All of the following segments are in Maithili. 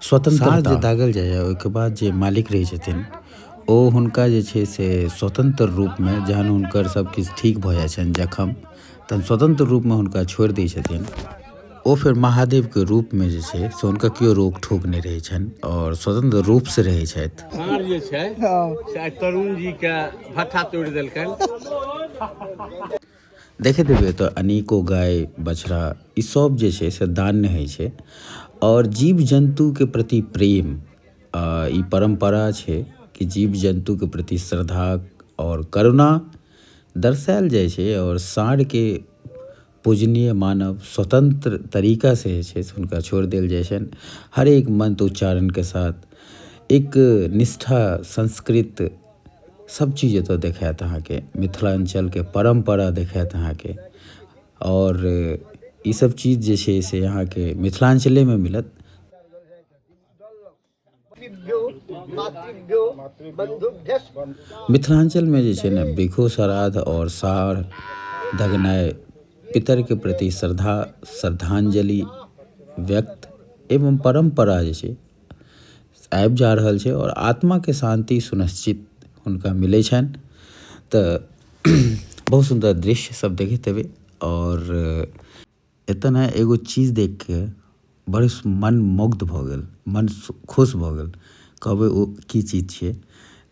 स्वतंत्रता दागल जाए ओहिके बाद जे मालिक रहै छथिन ओ हुनका जे छै से स्वतंत्र रूपमे जहन हुनकर सब किछु ठीक भऽ जाइ छनि जखम तहन स्वतंत्र रूपमे हुनका छोड़ि दै छथिन। ओ फिर महादेवके रूपमे जे छै से हुनका केओ रोक ठोक नहि रहै छनि आओर स्वतंत्र रूपसँ रहै छथि। साँढ़ जे छै से आइ तरुण जीके भट्ठा तोड़ि देलकनि। देखैत हेबै तऽ अनेको गाय बछड़ा ई सब जे छै से दान्य होइ छै और जीव जंतुके प्रति प्रेम ई परम्परा छै कि जीव जंतुके प्रति श्रद्धा और करुणा दर्शायल जाइ छै और साँढ़के पूजनीय मानव स्वतंत्र तरीकासँ जे छै से हुनका छोड़ि देल जाइ छनि हरेक मंत्र उच्चारणके साथ एक निष्ठा संस्कृत सब चीज एतऽ देखायत अहाँके मिथिलांचलके परम्परा देखायत अहाँके और ई सब चीज जे छै से अहाँके मिथिलांचलेमे मिलत। मिथिलांचलमे जे छै ने बिखो श्राद्ध और साँढ़ दगनाइ पितरके प्रति श्रद्धांजलि व्यक्त एवं परम्परा जे छै आबि जा रहल छै और आत्माके शांति सुनिश्चित हुनका मिलै छनि। तऽ बहुत सुंदर दृश्य सब देखैत हेबै और एतऽ ने एगो चीज देख के बड़े मन मुग्ध भऽ गेल मन खुश भऽ गेल कहबै ओ की चीज छियै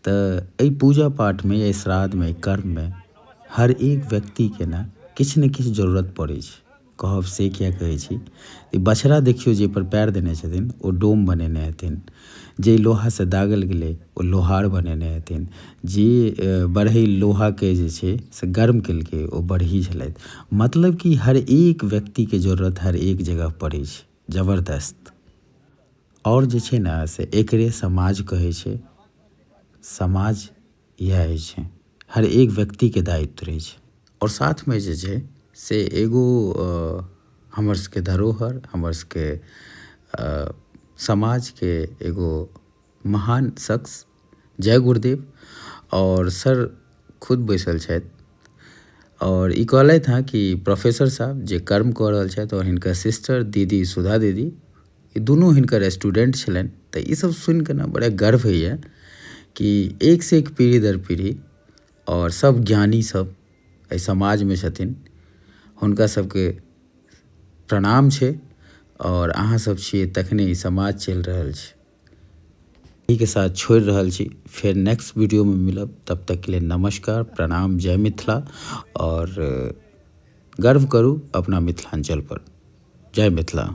तऽ एहि पूजा पाठमे एहि श्राद्धमे कर्ममे हर एक व्यक्तिके ने किछु ने किछु जरूरत पड़ै छै। कहब से किया कहै छी ई बछड़ा देखियौ जे पर पैर देने छथिन ओ डोम बनेने हेथिन जे लोहासँ दागल गेलै ओ लोहार बनेने हेथिन जे बढ़ई लोहाके जे छै से गर्म केलकै ओ बढ़ई छलथि मतलब कि हर एक व्यक्तिके जरूरत हर एक जगह पड़ै छै जबरदस्त और जे छै ने से एकरे समाज कहै छै। समाज इएह होइ छै हर एक व्यक्तिके दायित्व रहै छै और साथमे जे छै से एगो हमर सबके धरोहर हमर सबके समाजके एगो महान शख्स जय गुरुदेव और सर खुद बैसल छथि और ई कहलथि हँ कि प्रोफेसर साहब जे कर्म कऽ रहल छथि और हिनकर सिस्टर दीदी सुधा दीदी ई दुनू हिनकर स्टूडेंट छलनि। तऽ ई सब सुनि कऽ ने बड़ा गर्व होइए कि एक से एक पीढ़ी दर पीढ़ी और सब ज्ञानी सब एहि समाजमे छथिन हुनका सबके प्रणाम छै और अहाँ सब छियै तखने ई समाज चलि रहल छै। एही के साथ छोड़ि रहल छी फेर नेक्स्ट वीडियोमे मिलब तब तक के लिए नमस्कार प्रणाम जय मिथिला और गर्व करू अपना मिथिलांचल पर। जय मिथिला।